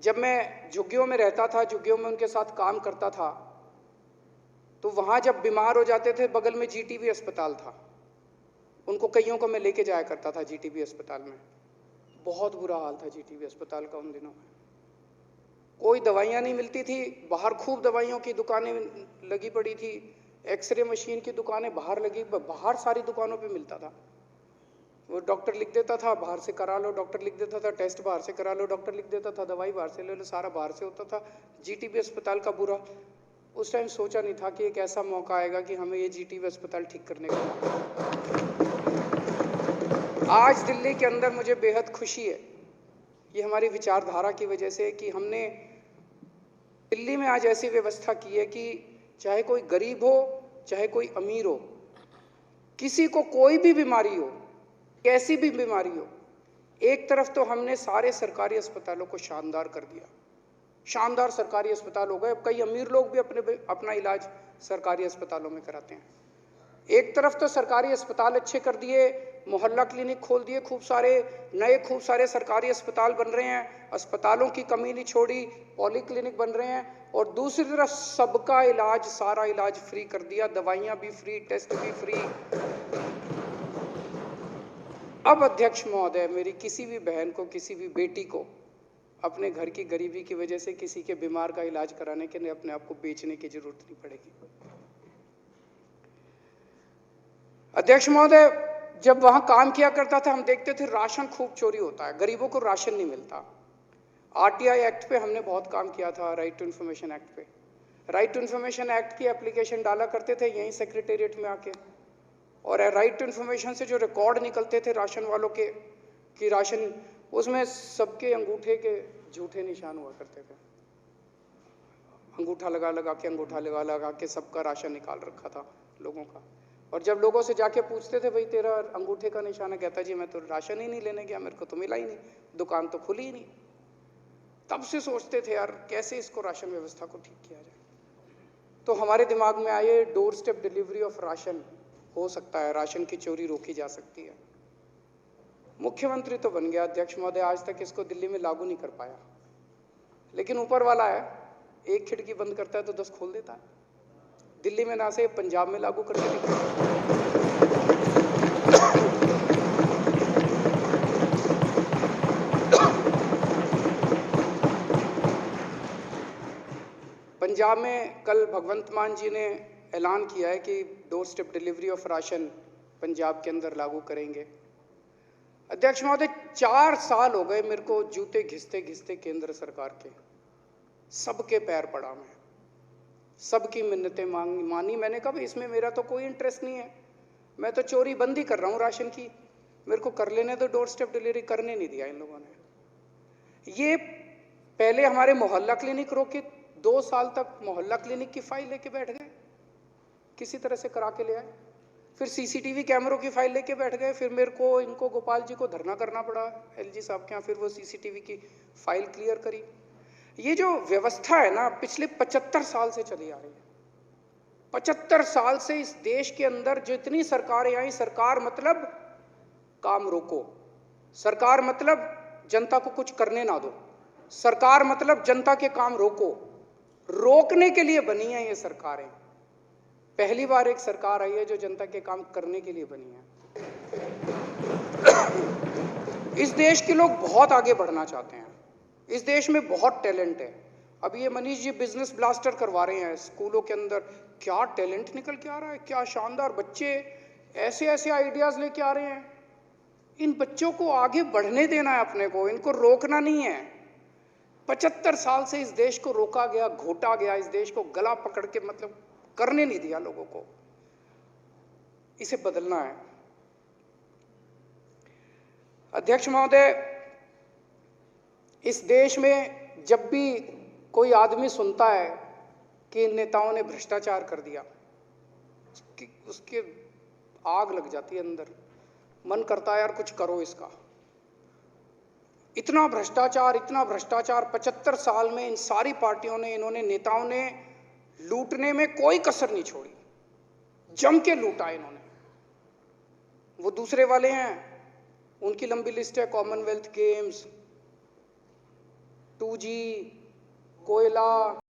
जब मैं झुग्गियों में रहता था, झुग्गियों में उनके साथ काम करता था, तो वहाँ जब बीमार हो जाते थे, बगल में जीटीबी अस्पताल था, उनको कईयों को मैं लेके जाया करता था जीटीबी अस्पताल में। बहुत बुरा हाल था जीटीबी अस्पताल का उन दिनों में। कोई दवाइयाँ नहीं मिलती थी, बाहर खूब दवाइयों की दुकानें लगी पड़ी थी, एक्सरे मशीन की दुकानें बाहर लगी, बाहर सारी दुकानों पे मिलता था। वो डॉक्टर लिख देता था, बाहर से करा लो, डॉक्टर लिख देता था, टेस्ट बाहर से करा लो, डॉक्टर लिख देता था, दवाई बाहर से ले लो, सारा बाहर से होता था। जीटीबी अस्पताल का बुरा, उस टाइम सोचा नहीं था कि एक ऐसा मौका आएगा कि हमें ये जीटीबी अस्पताल ठीक करने का मौका। आज दिल्ली के अंदर मुझे बेहद खुशी है, ये हमारी विचारधारा की वजह से, कि हमने दिल्ली में आज ऐसी व्यवस्था की है कि चाहे कोई गरीब हो, चाहे कोई अमीर हो, किसी को कोई भी बीमारी हो, कैसी भी बीमारी हो, एक तरफ तो हमने सारे सरकारी अस्पतालों को शानदार कर दिया, शानदार सरकारी अस्पताल हो गए। अब कई अमीर लोग भी अपना इलाज सरकारी अस्पतालों में कराते हैं। एक तरफ तो सरकारी अस्पताल अच्छे कर दिए, मोहल्ला क्लिनिक खोल दिए, खूब सारे सरकारी अस्पताल बन रहे हैं, अस्पतालों की कमी नहीं छोड़ी, पॉली क्लिनिक बन रहे हैं। और दूसरी तरफ सबका इलाज, सारा इलाज फ्री कर दिया, दवाइयां भी फ्री, टेस्ट भी फ्री। अब अध्यक्ष महोदय, मेरी किसी भी बहन को, किसी भी बेटी को अपने घर की गरीबी की वजह से किसी के बीमार का इलाज कराने के लिए अपने आप को बेचने की जरूरत नहीं पड़ेगी। अध्यक्ष महोदय, जब वहां काम किया करता था, हम देखते थे राशन खूब चोरी होता है, गरीबों को राशन नहीं मिलता। आरटीआई एक्ट पे हमने बहुत काम किया था, राइट टू इन्फॉर्मेशन एक्ट पे। राइट टू इन्फॉर्मेशन एक्ट की एप्लीकेशन डाला करते थे यहीं सेक्रेटेरिएट में आके, और राइट टू इन्फॉर्मेशन से जो रिकॉर्ड निकलते थे राशन वालों के, कि राशन, उसमें सबके अंगूठे के झूठे निशान हुआ करते थे। अंगूठा लगा लगा के सबका राशन निकाल रखा था लोगों का। और जब लोगों से जाके पूछते थे, भाई तेरा अंगूठे का निशान है, कहता जी मैं तो राशन ही नहीं लेने गया, मेरे को तो मिला ही नहीं, दुकान तो खुली ही नहीं। तब से सोचते थे यार कैसे इसको राशन व्यवस्था को ठीक किया जाए। तो हमारे दिमाग में आए door step delivery of ration हो सकता है, राशन की चोरी रोकी जा सकती है। मुख्यमंत्री तो बन गया अध्यक्ष महोदय, आज तक इसको दिल्ली में लागू नहीं कर पाया, लेकिन ऊपर वाला है, एक खिड़की बंद करता है तो 10 खोल देता है। दिल्ली में ना से पंजाब में लागू करके दिखाया। पंजाब में कल भगवंत मान जी ने ऐलान किया है कि door step delivery of ration Punjab के अंदर लागू करेंगे। अध्यक्ष महोदय, 4 साल हो गए मेरे को जूते घिसते घिसते केंद्र सरकार के, सबके पैर पड़ा मैं, सबकी मिन्नतें मानी मैंने। कहा इसमें मेरा तो कोई इंटरेस्ट नहीं है, मैं तो चोरी बंद ही कर रहा हूँ राशन की, मेरे को कर लेने तो डोर स्टेप डिलीवरी। करने नहीं दिया इन लोगों ने। ये पहले हमारे मोहल्ला क्लिनिक रोके, 2 साल तक मोहल्ला क्लिनिक की फाइल लेके बैठ गए, किसी तरह से करा के ले आए। फिर सीसीटीवी कैमरों की फाइल लेके बैठ गए, फिर मेरे को, इनको, गोपाल जी को धरना करना पड़ा एलजी साहब के यहाँ, फिर वो सीसीटीवी की फाइल क्लियर करी। ये जो व्यवस्था है ना, पिछले 75 साल से चली आ रही है। 75 साल से इस देश के अंदर जितनी सरकारें आई, सरकार मतलब काम रोको, सरकार मतलब जनता को कुछ करने ना दो, सरकार मतलब जनता के काम रोको, रोकने के लिए बनी है ये सरकारें। पहली बार एक सरकार आई है जो जनता के काम करने के लिए बनी है। इस देश के लोग बहुत आगे बढ़ना चाहते हैं, इस देश में बहुत टैलेंट है। अब ये मनीष जी बिजनेस ब्लास्टर करवा रहे हैं स्कूलों के अंदर, क्या टैलेंट निकल के आ रहा है, क्या शानदार बच्चे ऐसे ऐसे आइडियाज लेके आ रहे हैं। इन बच्चों को आगे बढ़ने देना है अपने को, इनको रोकना नहीं है। 75 साल से इस देश को रोका गया, घोटा गया, इस देश को गला पकड़ के मतलब करने नहीं दिया लोगों को, इसे बदलना है। अध्यक्ष महोदय, इस देश में जब भी कोई आदमी सुनता है कि इन नेताओं ने भ्रष्टाचार कर दिया, उसके आग लग जाती है अंदर, मन करता है यार कुछ करो इसका। इतना भ्रष्टाचार, इतना भ्रष्टाचार 75 साल में इन सारी पार्टियों ने, इन्होंने, नेताओं ने लूटने में कोई कसर नहीं छोड़ी, जम के लूटा इन्होंने। वो दूसरे वाले हैं, उनकी लंबी लिस्ट है, कॉमनवेल्थ गेम्स, 2G, कोयला,